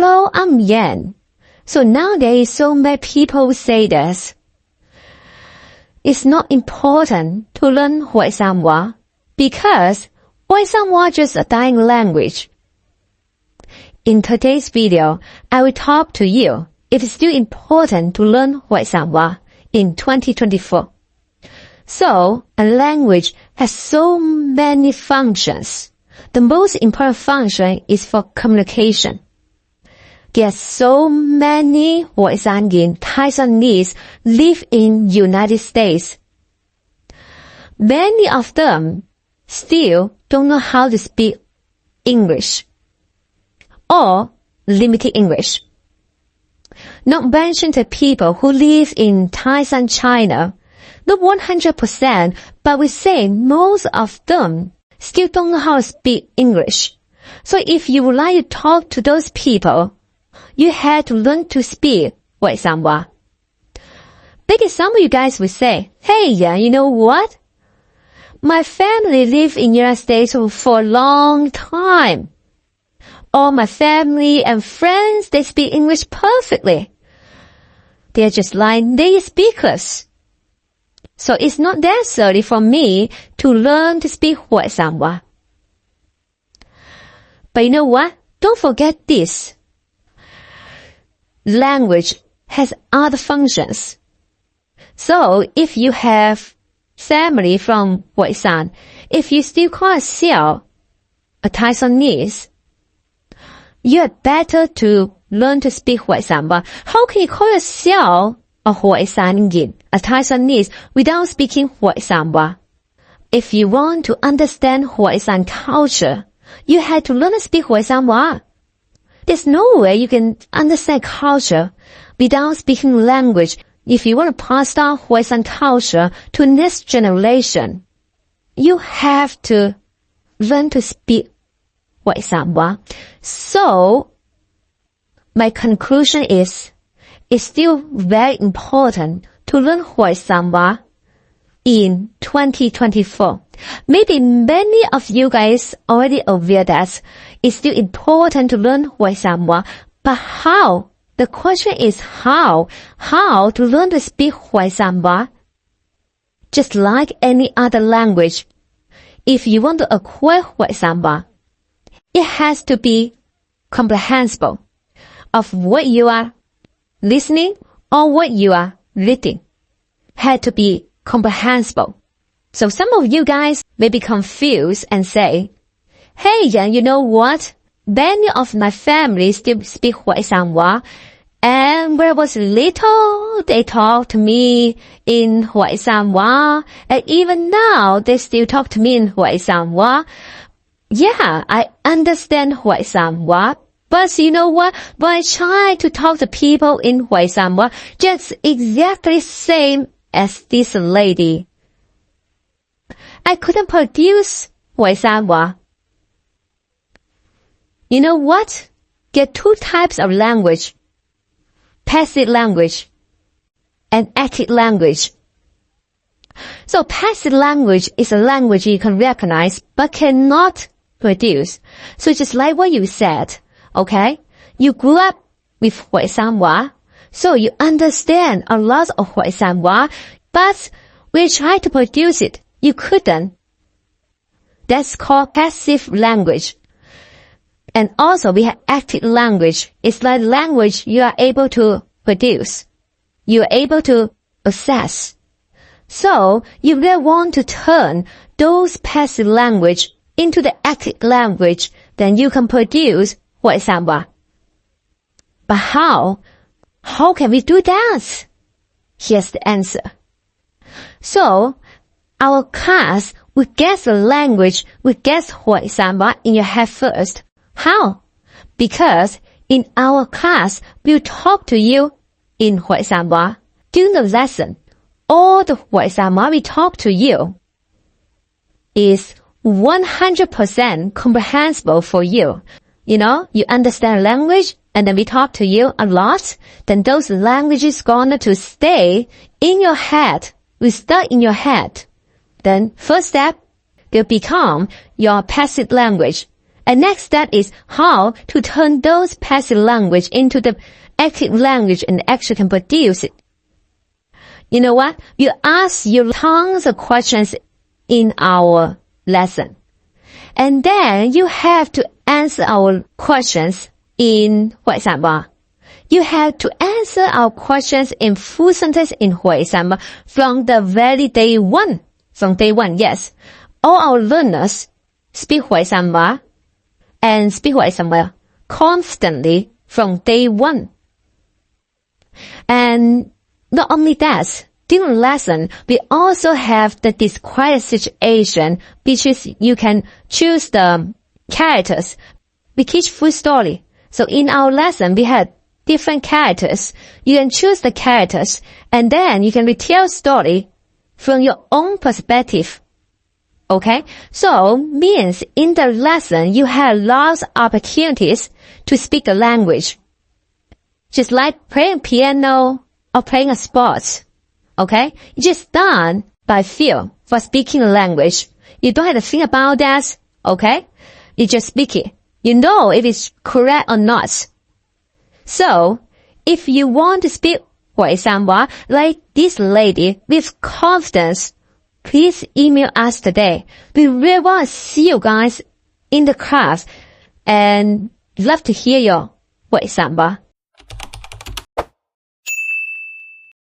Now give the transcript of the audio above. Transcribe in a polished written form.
Hello, I'm Yan. So nowadays, so many people say this. It's not important to learn Hoisanwa because Hoisanwa is just a dying language. In today's video, I will talk to you if it's still important to learn Hoisanwa in 2024. So, a language has so many functions. The most important function is for communication. There are so many Hoisan Taishanese live in United States. Many of them still don't know how to speak English or limited English. Not mention the people who live in Taiwan, China. Not 100%, but we say most of them still don't know how to speak English. So if you would like to talk to those people, you had to learn to speak Hoisanwa. Maybe some of you guys will say, hey, you know what? My family lived in the United States for a long time. All my family and friends, they speak English perfectly. They're just like native speakers. So it's not necessary for me to learn to speak Hoisanwa. But you know what? Don't forget this. Language has other functions. So if you have family from Hoisan, if you still call yourself a Taishanese, you are better to learn to speak Hoisanwa. How can you call yourself a Hoisan, a Taishanese, without speaking Hoisanwa? If you want to understand Hoisan culture, you have to learn to speak Hoisanwa. There's no way you can understand culture without speaking language. If you want to pass down Hoisan culture to next generation, you have to learn to speak Hoisanwa. So, my conclusion is, it's still very important to learn Hoisanwa in 2024. Maybe many of you guys already aware that it's still important to learn Hoisanwa, but how? The question is how? How to learn to speak Hoisanwa? Just like any other language, if you want to acquire Hoisanwa, it has to be comprehensible of what you are listening or what you are reading. Had to be comprehensible. So some of you guys may be confused and say, hey, you know what? Many of my family still speak Hoisanwa, and when I was little, they talked to me in Hoisanwa, and even now they still talk to me in Hoisanwa. Yeah, I understand Hoisanwa, but you know what? When I try to talk to people in Hoisanwa, just exactly same as this lady, I couldn't produce Hoisanwa. You know what? There are two types of language. Passive language and active language. So passive language is a language you can recognize but cannot produce. So just like what you said, okay? You grew up with Hoisanwa, so you understand a lot of Hoisanwa, but when you try to produce it, you couldn't. That's called passive language. And also we have active language. It's like language you are able to produce. You are able to access. So you really want to turn those passive language into the active language, then you can produce Hoisanwa. But how? How can we do that? Here's the answer. So, our class will guess the language, will guess Hoisanwa in your head first. How? Because in our class, we'll talk to you in Hoisanwa. During the lesson, all the Hoisanwa we talk to you is 100% comprehensible for you. You know, you understand language, and then we talk to you a lot, then those languages gonna to stay in your head, will stay in your head. Then first step, will become your passive language. And next step is how to turn those passive language into the active language and actually can produce it. You know what? You ask you tons of questions in our lesson. And then you have to answer our questions in Hoisanwa. You have to answer our questions in full sentence in Hoisanwa from the very day one. From day one, yes. All our learners speak Hoisanwa and speak Hoisanwa constantly from day one. And not only that, during lesson, we also have the disquiet situation, which is you can choose the characters. We teach full story. So in our lesson, we had different characters. You can choose the characters, and then you can retell story from your own perspective. Okay? So, means in the lesson, you have lots of opportunities to speak the language. Just like playing piano or playing a sport. Okay? You just done by feel for speaking the language. You don't have to think about that. Okay? You just speak it. You know if it's correct or not. So, if you want to speak Hoisanwa like this lady with confidence, please email us today. We really want to see you guys in the class and love to hear your Hoisanwa.